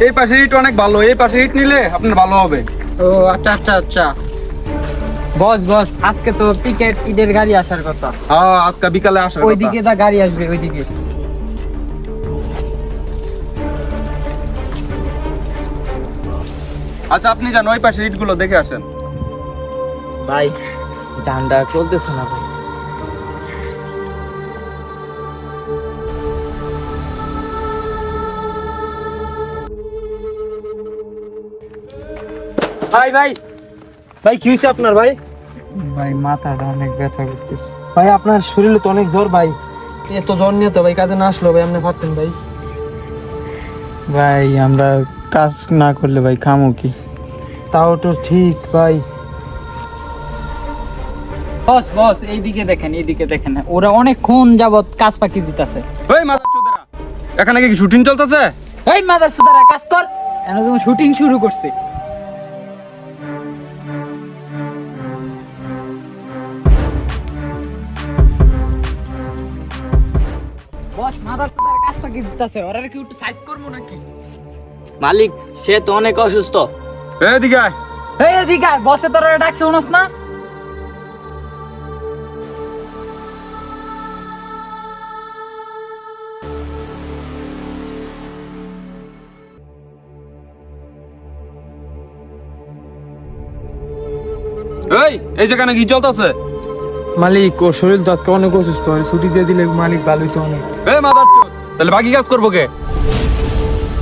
এই পাশের ইট অনেক ভালো, এই পাশের ইট নিলে আপনার ভালো হবে। ও আচ্ছা আচ্ছা আচ্ছা। বস বস, আজকে তো পিকেট ঈদের গাড়ি আসার কথা। হ্যাঁ, আজকে বিকালে আসার কথা। ওইদিকে দা গাড়ি আসবে ওইদিকে। আচ্ছা, আপনি যান ওই পাশের ইটগুলো দেখে আসেন। ভাই জানটা চলতেছে না ভাই। ভাই ভাই ভাই কি হয়েছে আপনার ভাই? ভাই মাথাটা অনেক ব্যথা করতেছে। ভাই আপনার শরীরে তো অনেক জ্বর ভাই। এত জ্বর নিয়ে তো ভাই কাজে না আসলো ভাই, আপনি পারতেন ভাই। ভাই আমরা কাজ না করলে ভাই খামো কি? তাও তো ঠিক ভাই। বস বস, এইদিকে দেখেন এইদিকে দেখেন, ওরা অনেকক্ষণ যাবত কাজ পাকি দিতেছে। ওই মাদারচোদেরা, এখানে কি শুটিং চলতেছে? এই মাদার সুদারা কাজ কর, এখন তুমি শুটিং শুরু করছে। বস মাদার সুদারা কাজ পাকি দিতেছে, ওরা কি একটু সাইজ করবো নাকি? মালিক সে তো অনেক অসুস্থ। এদিকে আয়। এই এদিকে আয়, বসে তোরা ডাকছে শুনোস না? এই যেখানে কি চলতেছে? মালিক ওর শরীর তো আজকে অনেক অসুস্থ, আর ছুটি দিয়ে দিলে মালিক ভালোই তো অনেক। এই মাদারচোদ, তাহলে বাকি কাজ করবো কে?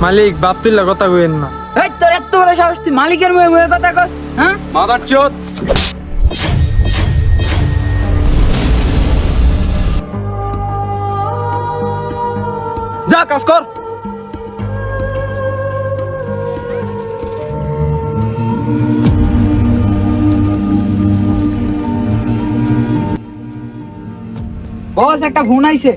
মালিক বাপ তুল্লা কথা কইেন না। এই তোর এত বড় সাহস, তুই মালিকের মুখে মুখে কথা কস? হ্যাঁ মাদারচোদ, যা কাজ কর। বস একটা ফোন আইছে।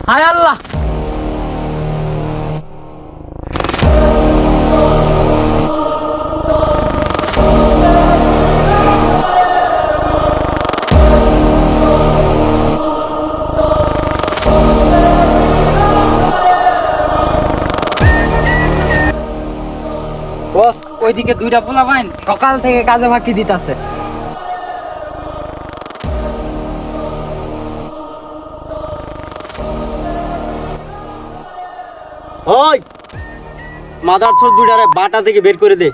হায় আল্লাহ, বস ওইদিকে দুইটা পোলা বাইন সকাল থেকে কাজে ফাঁকি দিতেছে। ওই মাদারচোদ দুইটারে বাটা থেকে বের করে দে।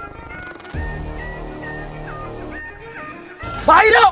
বাইরে